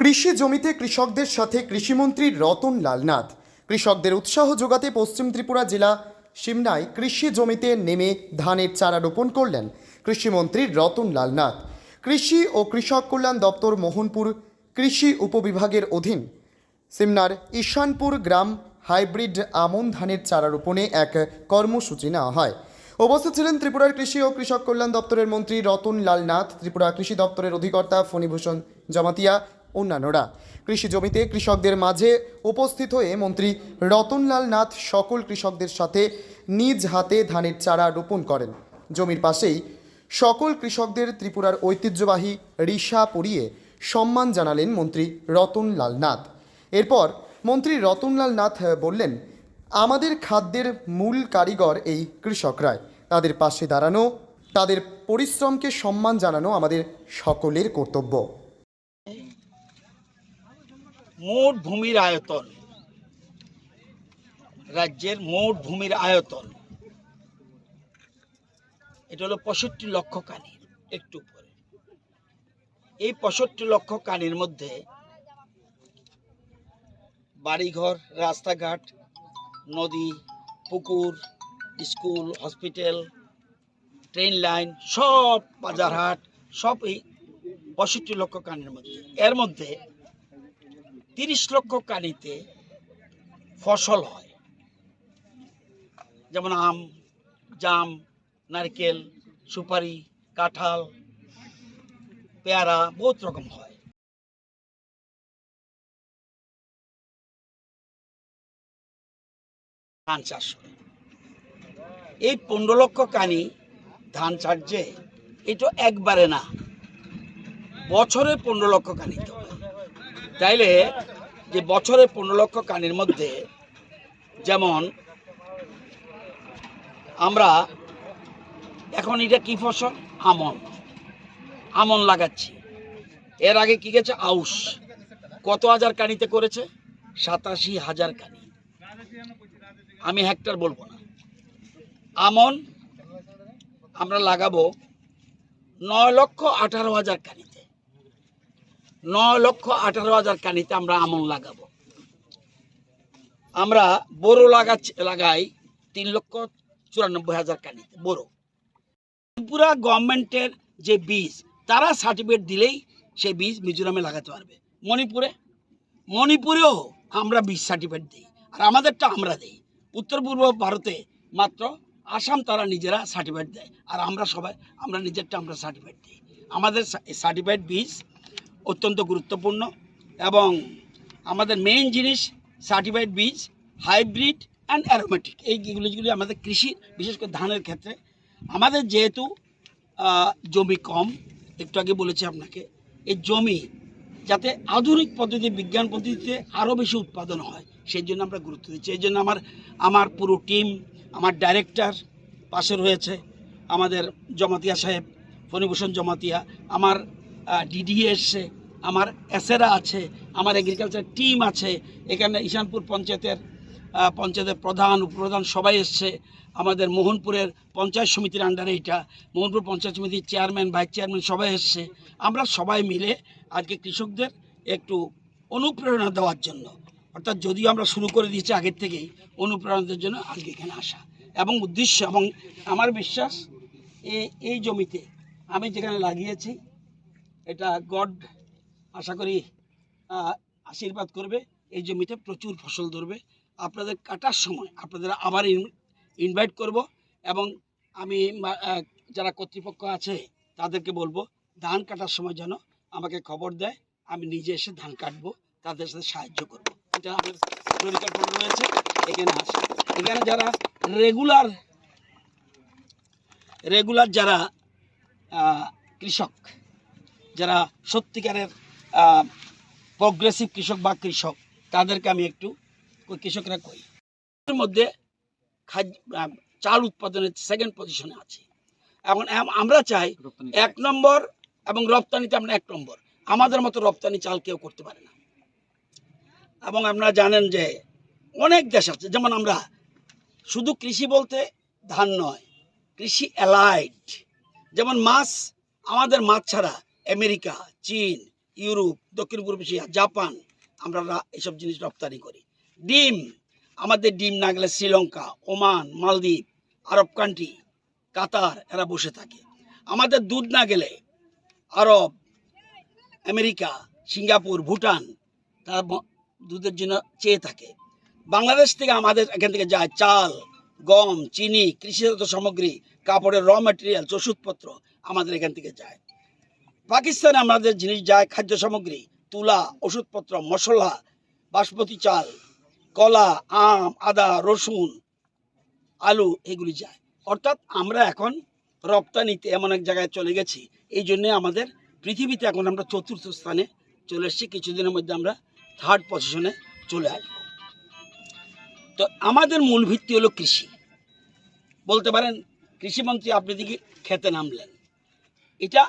কৃষি জমিতে কৃষকদের সাথে কৃষিমন্ত্রী রতনলাল নাথ। কৃষকদের উৎসাহ যোগাতে পশ্চিম ত্রিপুরা জেলা সিমনায় কৃষি জমিতে নেমে ধানের চারা রোপণ করলেন কৃষিমন্ত্রী রতনলাল নাথ। কৃষি ও কৃষক কল্যাণ দপ্তর মোহনপুর কৃষি উপবিভাগের অধীন সিমনার ঈশানপুর গ্রাম হাইব্রিড আমন ধানের চারা রোপণে এক কর্মসূচি নেওয়া হয়। উপস্থিত ছিলেন ত্রিপুরার কৃষি ও কৃষক কল্যাণ দপ্তরের মন্ত্রী রতনলাল নাথ, ত্রিপুরা কৃষি দপ্তরের অধিকর্তা ফণীভূষণ জমাতিয়া, অন্যান্যরা। কৃষি জমিতে কৃষকদের মাঝে উপস্থিত হয়ে মন্ত্রী রতনলাল নাথ সকল কৃষকদের সাথে নিজ হাতে ধানের চারা রোপণ করেন। জমির পাশেই সকল কৃষকদের ত্রিপুরার ঐতিহ্যবাহী রিসা পরিয়ে সম্মান জানালেন মন্ত্রী রতনলাল নাথ। এরপর মন্ত্রী রতনলাল নাথ বললেন, আমাদের খাদ্যের মূল কারিগর এই কৃষকরাই। তাদের পাশে দাঁড়ানো, তাদের পরিশ্রমকে সম্মান জানানো আমাদের সকলের কর্তব্য। মোট ভূমির আয়তন, রাজ্যের মোট ভূমির আয়তন এটা হলো 65 লক্ষ কানি, একটু পরে। এই 65 লক্ষ কানির মধ্যে বাড়িঘর, রাস্তাঘাট, নদী, পুকুর, স্কুল, হসপিটাল, ট্রেন লাইন, সব বাজারহাট, সব এই 65 লক্ষ কানির মধ্যে। এর মধ্যে 30 লক্ষ কানিতে ফসল হয়, যেমন আম, জাম, নারকেল, সুপারি, কাঁঠাল, পেয়ারা, বহুত রকম হয়। ধান চাষ হয়। এই 15 লক্ষ কানি ধান চাষ যে এটা একবারে না, বছরে 15 লক্ষ কানি তো। তাইলে যে বছরে 15 লক্ষ কানির মধ্যে, যেমন আমরা এখন এটা কি ফসল, আমন, আমন লাগাচ্ছি। এর আগে কি গেছে আউশ, কত হাজার কানিতে করেছে, 87,000 কানি। আমি হেক্টর বলবো না। আমন আমরা লাগাবো 9,18,000 কানিতে, 9,18,000 কানিতে আমরা আমন লাগাবো। আমরা বোরো লাগাই 3,94,000 কানিতে বোরো। ত্রিপুরা গভর্নমেন্টের যে বীজ, তারা সার্টিফিকেট দিলেই সেই বীজ মিজোরামে লাগাতে পারবে। মণিপুরেও আমরা বীজ সার্টিফিকেট দিই, আর আমাদেরটা আমরা দিই। উত্তর পূর্ব ভারতে মাত্র আসাম তারা নিজেরা সার্টিফিকেট দেয়, আর আমরা নিজেরটা আমরা সার্টিফিকেট দিই। আমাদের সার্টিফাইড বীজ অত্যন্ত গুরুত্বপূর্ণ, এবং আমাদের মেইন জিনিস সার্টিফাইড বীজ, হাইব্রিড অ্যান্ড অ্যারোমেটিক। এইগুলি আমাদের কৃষি, বিশেষ করে ধানের ক্ষেত্রে। আমাদের যেহেতু জমি কম, একটু আগে বলেছি আপনাকে, এই জমি যাতে আধুনিক পদ্ধতি, বিজ্ঞান পদ্ধতিতে আরও বেশি উৎপাদন হয়, সেই জন্য আমরা গুরুত্ব দিচ্ছি। এই জন্য আমার পুরো টিম, আমার ডাইরেক্টর পাশে রয়েছে, আমাদের জমাতিয়া সাহেব, ফণীভূষণ জমাতিয়া, আমার ডিডি এসছে, আমার এসেরা আছে, আমার এগ্রিকালচার টিম আছে, এখানে ঈশানপুর পঞ্চায়েতের প্রধান, উপপ্রধান সবাই এসছে। আমাদের মোহনপুরের পঞ্চায়েত সমিতির আন্ডারে এটা, মোহনপুর পঞ্চায়েত সমিতির চেয়ারম্যান, ভাইস চেয়ারম্যান সবাই এসছে। আমরা সবাই মিলে আজকে কৃষকদের একটু অনুপ্রেরণা দেওয়ার জন্য, অর্থাৎ যদিও আমরা শুরু করে দিয়েছি আগের থেকেই, অনুপ্রেরণার জন্য আজকে এখানে আসা এবং উদ্দেশ্য। এবং আমার বিশ্বাস এই জমিতে আমি যেখানে লাগিয়েছি, এটা গড আশা করি আশীর্বাদ করবে, এই জমিতে প্রচুর ফসল ধরবে। আপনাদের কাটার সময় আপনাদের আবার ইনভাইট করব, এবং আমি যারা কর্তৃপক্ষ আছে তাদেরকে বলবো ধান কাটার সময় যেন আমাকে খবর দেয়, আমি নিজে এসে ধান কাটবো, তাদের সাথে সাহায্য করব। এটা আমাদের পরিকল্পনা রয়েছে। এখানে আসে, এখানে যারা রেগুলার যারা কৃষক, যারা সত্যিকারের প্রগ্রেসিভ কৃষক বা কৃষক, তাদেরকে আমি একটু, কৃষকরা কই, এর মধ্যে চাল উৎপাদনের 2nd পজিশনে আছে। এখন আমরা চাই 1 নম্বর, এবং রপ্তানিতে আমরা 1 নম্বর। আমাদের মতো রপ্তানি চাল কেউ করতে পারে না। এবং আপনারা জানেন যে অনেক দেশ আছে, যেমন আমরা শুধু কৃষি বলতে ধান নয়, কৃষি অ্যালাইড, যেমন মাছ, আমাদের মাছ ছাড়া আমেরিকা, চীন, ইউরোপ, দক্ষিণ পূর্ব এশিয়া, জাপান, আমরা এসব জিনিস রপ্তানি করি। ডিম, আমাদের ডিম না গেলে শ্রীলঙ্কা, ওমান, মালদ্বীপ, আরব কান্ট্রি, কাতার এরা বসে থাকে। আমাদের দুধ না গেলে আরব, আমেরিকা, সিঙ্গাপুর, ভুটান তারা দুধের জন্য চেয়ে থাকে। বাংলাদেশ থেকে আমাদের এখান থেকে যায় চাল, গম, চিনি, কৃষিজাত সামগ্রী, কাপড়ের র ম্যাটেরিয়াল, ওষুধপত্র আমাদের এখান থেকে যায়। পাকিস্তানে আমাদের জিনিস যায়, খাদ্য সামগ্রী, তুলা, ওষুধপত্র, মশলা, বাসমতি চাল, কলা, আম, আদা, রসুন, আলু এগুলি যায়। অর্থাৎ আমরা এখন রপ্তানিতে এমন এক জায়গায় চলে গেছি, এই জন্যে আমাদের পৃথিবীতে এখন আমরা 4র্থ স্থানে চলে এসেছি। কিছুদিনের মধ্যে আমরা 3rd পজিশনে চলে আসব। তো আমাদের মূল ভিত্তি হলো কৃষি। বলতে পারেন কৃষিমন্ত্রী আপনি দিকে খেতে নামলেন, এটা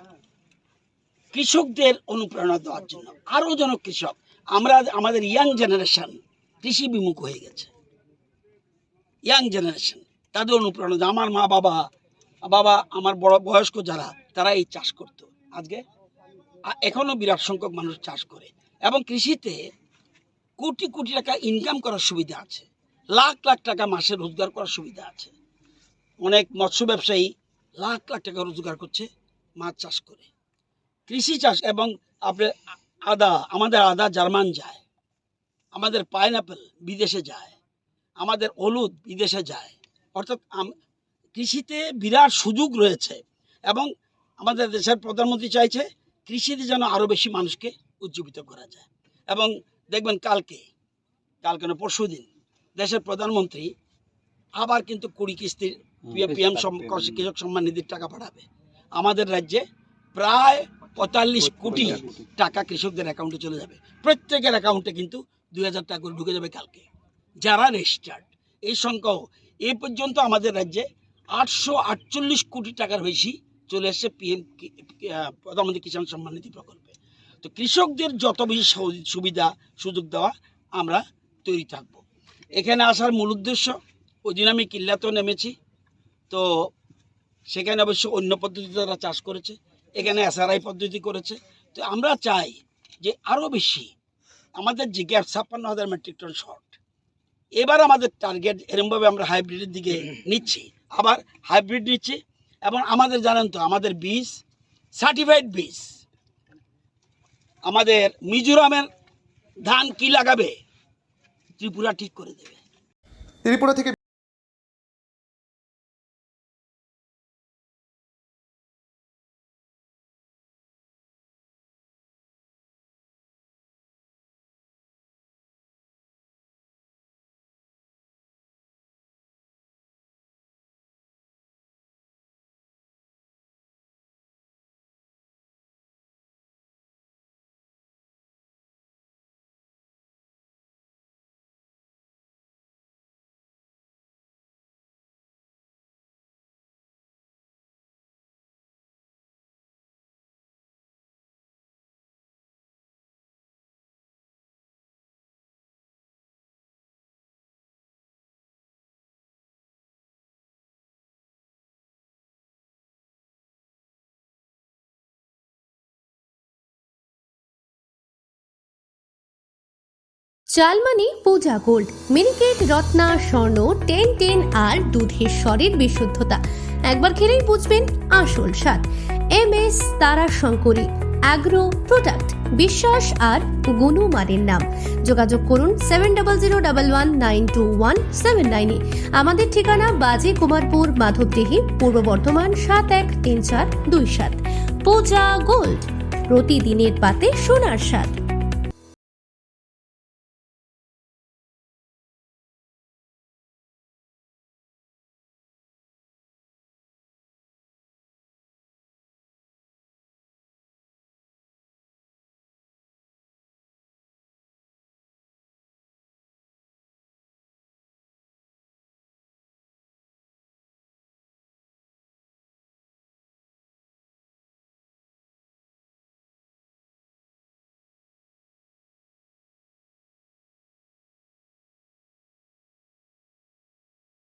কৃষকদের অনুপ্রেরণা দেওয়ার জন্য। আরও যেন কৃষক, আমরা আমাদের ইয়াং জেনারেশন কৃষি বিমুখ হয়ে গেছে। ইয়াং জেনারেশন তাদের অনুপ্রেরণা, আমার মা বাবা আমার বড় বয়স্ক যারা, তারা এই চাষ করত। আজকে এখনও বিরাট সংখ্যক মানুষ চাষ করে এবং কৃষিতে কোটি কোটি টাকা ইনকাম করার সুবিধা আছে, লাখ লাখ টাকা মাসে রোজগার করার সুবিধা আছে। অনেক মৎস্য ব্যবসায়ী লাখ লাখ টাকা রোজগার করছে মাছ চাষ করে। কৃষি চাষ এবং আপনার আদা, আমাদের আদা জার্মান যায়, আমাদের পাইনঅ্যাপেল বিদেশে যায়, আমাদের হলুদ বিদেশে যায়। অর্থাৎ কৃষিতে বিরাট সুযোগ রয়েছে এবং আমাদের দেশের প্রধানমন্ত্রী চাইছে কৃষিতে যেন আরও বেশি মানুষকে উজ্জীবিত করা যায়। এবং দেখবেন কালকে না পরশুদিন দেশের প্রধানমন্ত্রী আবার কিন্তু 20 কিস্তির PM কৃষক সম্মান নিধির টাকা পাঠাবে। আমাদের রাজ্যে প্রায় 45 কোটি টাকা কৃষকদের অ্যাকাউন্টে চলে যাবে। প্রত্যেকের অ্যাকাউন্টে কিন্তু 2000 টাকা করে ঢুকে যাবে কালকে, যারা রেজিস্টার্ড। এই সংখ্যাও এ পর্যন্ত আমাদের রাজ্যে 848 কোটি টাকার বেশি চলে এসছে প্রধানমন্ত্রী কিষাণ সম্মান নিধি প্রকল্পে। তো কৃষকদের যত বেশি সুবিধা সুযোগ দেওয়া আমরা তৈরি থাকব। এখানে আসার মূল উদ্দেশ্য, ওই দিন আমি কিল্লাতেও নেমেছি, তো সেখানে অবশ্য অন্য পদ্ধতিতে তারা চাষ করেছে, এখানে SRI পদ্ধতি করেছে। তো আমরা চাই যে আরও বেশি, আমাদের যে গ্যাপ 56,000 মেট্রিক টন শর্ট, এবার আমাদের টার্গেট এরকমভাবে আমরা হাইব্রিডের দিকে নিচ্ছি, আবার হাইব্রিড নিচ্ছি। এবং আমাদের জানেন তো আমাদের বীজ সার্টিফাইড বীজ, আমাদের মিজোরামের ধান কি লাগাবে ত্রিপুরা ঠিক করে দেবে। ত্রিপুরা থেকে চাল মানে পূজা গোল্ড, মিনিকেট, রত্না, স্বর্ণ 10 আর দুধের স্বরের বিশুদ্ধতা। একবার খেলেই বুঝবেন আসল স্বাদ। MS তারা শঙ্করী অ্যাগ্রো প্রোডাক্ট, বিশ্বাস আর গুণমানের নাম। যোগাযোগ করুন 7001192179 আমাদের ঠিকানা বাজে কুমারপুর, মাধবদেহি, পূর্ব বর্ধমান 713427। পূজা গোল্ড, প্রতিদিনের পাতে সোনার স্বাদ।